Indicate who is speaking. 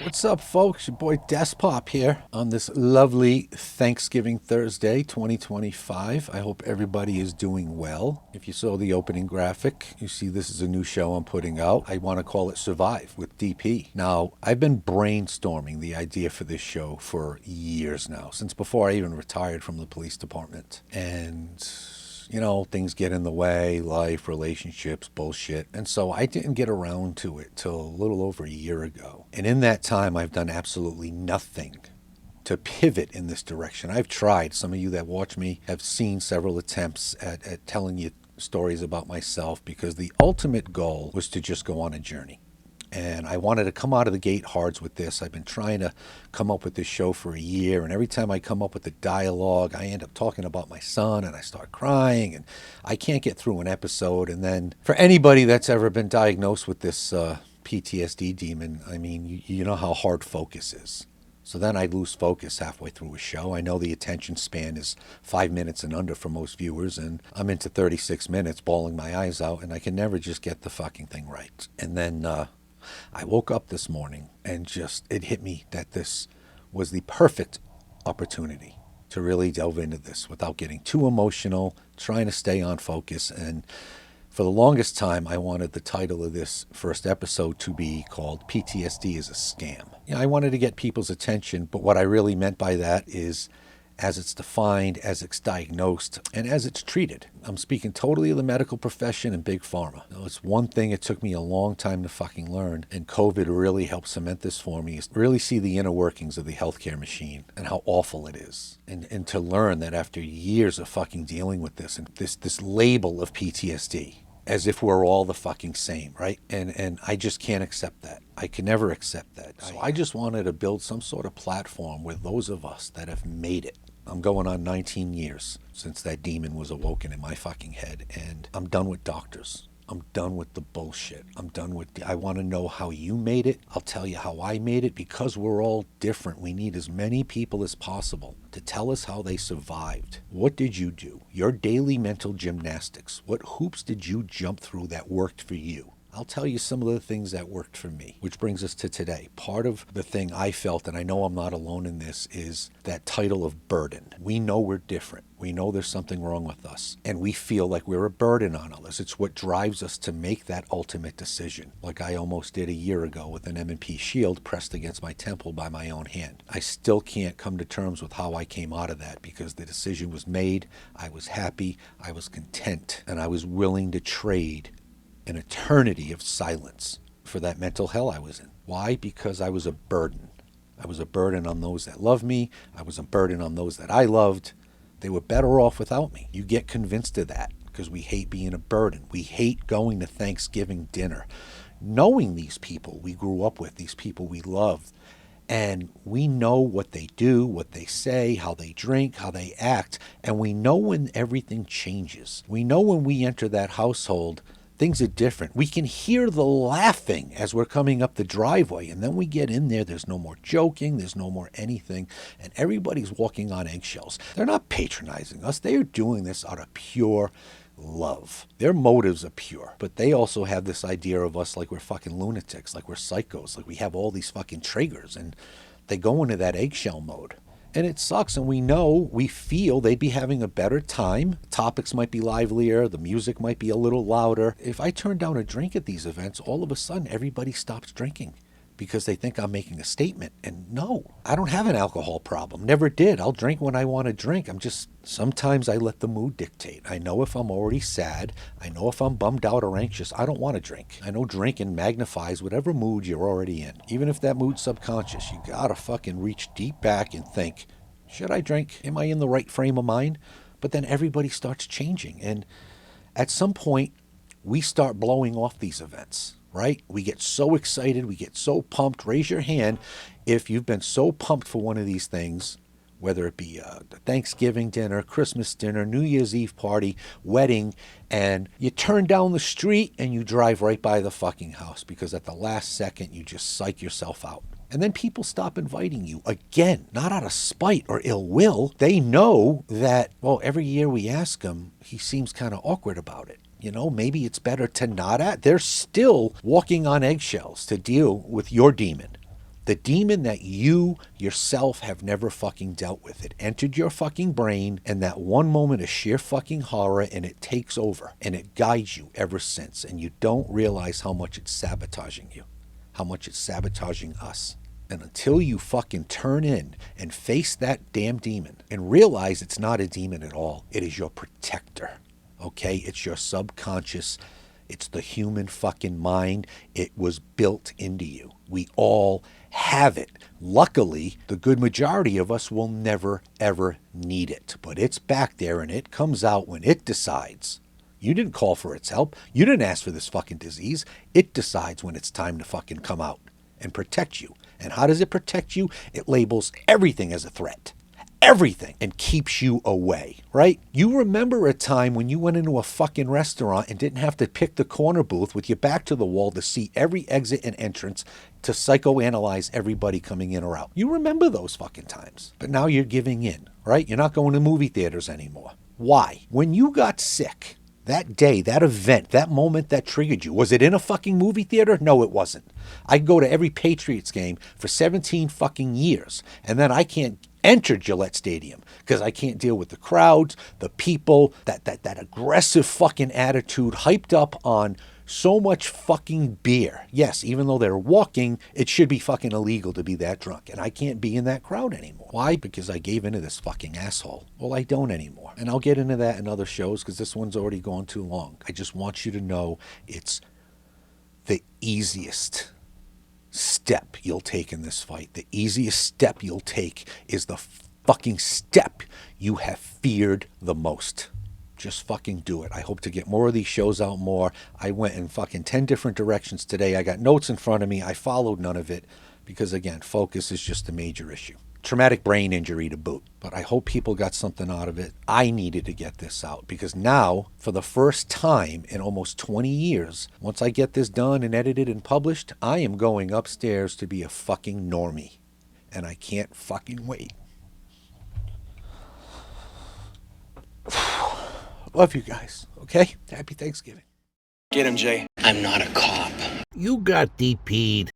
Speaker 1: What's up, folks? Your boy Despop here on this lovely Thanksgiving Thursday, 2025. I hope everybody is doing well. If you saw the opening graphic, you see this is a new show I'm putting out. I want to call it Survive with DP. Now, I've been brainstorming the idea for this show for years now, since before I even retired from the police department. And things get in the way, life, relationships, bullshit. And so I didn't get around to it till a little over a year ago. And in that time, I've done absolutely nothing to pivot in this direction. I've tried. Some of you that watch me have seen several attempts at telling you stories about myself because the ultimate goal was to just go on a journey. And I wanted to come out of the gate hards with this. I've been trying to come up with this show for a year, and every time I come up with the dialogue, I end up talking about my son, and I start crying, and I can't get through an episode. And then for anybody that's ever been diagnosed with this PTSD demon, I mean, you know how hard focus is. So then I lose focus halfway through a show. I know the attention span is 5 minutes and under for most viewers, and I'm into 36 minutes bawling my eyes out, and I can never just get the fucking thing right. And then I woke up this morning and it hit me that this was the perfect opportunity to really delve into this without getting too emotional, trying to stay on focus. And for the longest time, I wanted the title of this first episode to be called PTSD is a Scam. I wanted to get people's attention, but what I really meant by that is as it's defined, as it's diagnosed, and as it's treated. I'm speaking totally of the medical profession and big pharma. Now, it's one thing it took me a long time to fucking learn, and COVID really helped cement this for me, is really see the inner workings of the healthcare machine and how awful it is. And to learn that after years of fucking dealing with this, and this label of PTSD, as if we're all the fucking same, right? And I just can't accept that. I can never accept that. So I just wanted to build some sort of platform where those of us that have made it. I'm going on 19 years since that demon was awoken in my fucking head, and I'm done with doctors. I'm done with the bullshit. I want to know how you made it. I'll tell you how I made it, because we're all different. We need as many people as possible to tell us how they survived. What did you do? Your daily mental gymnastics. What hoops did you jump through that worked for you? I'll tell you some of the things that worked for me, which brings us to today. Part of the thing I felt, and I know I'm not alone in this, is that title of burden. We know we're different. We know there's something wrong with us, and we feel like we're a burden on others. It's what drives us to make that ultimate decision, like I almost did a year ago with an M&P shield pressed against my temple by my own hand. I still can't come to terms with how I came out of that, because the decision was made. I was happy, I was content, and I was willing to trade an eternity of silence for that mental hell I was in. Why? Because I was a burden. I was a burden on those that loved me. I was a burden on those that I loved. They were better off without me. You get convinced of that because we hate being a burden. We hate going to Thanksgiving dinner, knowing these people we grew up with, these people we loved, and we know what they do, what they say, how they drink, how they act, and we know when everything changes. We know when we enter that household, things are different. We can hear the laughing as we're coming up the driveway, and then we get in there, there's no more joking, there's no more anything, and everybody's walking on eggshells. They're not patronizing us. They are doing this out of pure love. Their motives are pure, but they also have this idea of us like we're fucking lunatics, like we're psychos, like we have all these fucking triggers, and they go into that eggshell mode. And it sucks, and we feel they'd be having a better time. Topics might be livelier, the music might be a little louder. If I turn down a drink at these events, all of a sudden everybody stops drinking because they think I'm making a statement. And no, I don't have an alcohol problem. Never did. I'll drink when I want to drink. Sometimes I let the mood dictate. I know if I'm already sad. I know if I'm bummed out or anxious, I don't want to drink. I know drinking magnifies whatever mood you're already in. Even if that mood's subconscious, you gotta fucking reach deep back and think, should I drink? Am I in the right frame of mind? But then everybody starts changing. And at some point, we start blowing off these events, right? We get so excited. We get so pumped. Raise your hand if you've been so pumped for one of these things, whether it be a Thanksgiving dinner, Christmas dinner, New Year's Eve party, wedding, and you turn down the street and you drive right by the fucking house because at the last second you just psych yourself out. And then people stop inviting you again, not out of spite or ill will. They know that, well, every year we ask him, he seems kind of awkward about it. Maybe it's better to not at. They're still walking on eggshells to deal with your demon. The demon that you yourself have never fucking dealt with. It entered your fucking brain in that one moment of sheer fucking horror, and it takes over and it guides you ever since. And you don't realize how much it's sabotaging you, how much it's sabotaging us. And until you fucking turn in and face that damn demon and realize it's not a demon at all, it is your protector, okay? It's your subconscious. It's the human fucking mind. It was built into you. We all have it. Luckily, the good majority of us will never, ever need it. But it's back there and it comes out when it decides. You didn't call for its help. You didn't ask for this fucking disease. It decides when it's time to fucking come out and protect you. And how does it protect you? It labels everything as a threat. Everything. And keeps you away, right? You remember a time when you went into a fucking restaurant and didn't have to pick the corner booth with your back to the wall to see every exit and entrance to psychoanalyze everybody coming in or out. You remember those fucking times. But now you're giving in, right? You're not going to movie theaters anymore. Why? When you got sick, that day, that event, that moment that triggered you, was it in a fucking movie theater? No, it wasn't. I go to every Patriots game for 17 fucking years, and then I can't enter Gillette Stadium because I can't deal with the crowds, the people, that aggressive fucking attitude hyped up on so much fucking beer. Yes, even though they're walking, it should be fucking illegal to be that drunk. And I can't be in that crowd anymore. Why? Because I gave into this fucking asshole. Well, I don't anymore. And I'll get into that in other shows because this one's already gone too long. I just want you to know it's the easiest step you'll take in this fight. The easiest step you'll take is the fucking step you have feared the most. Just fucking do it. I hope to get more of these shows out more. I went in fucking 10 different directions today. I got notes in front of me. I followed none of it because, again, focus is just a major issue. Traumatic brain injury to boot. But I hope people got something out of it. I needed to get this out because now, for the first time in almost 20 years, once I get this done and edited and published, I am going upstairs to be a fucking normie. And I can't fucking wait. Love you guys, okay? Happy Thanksgiving.
Speaker 2: Get him, Jay.
Speaker 3: I'm not a cop.
Speaker 4: You got DP'd.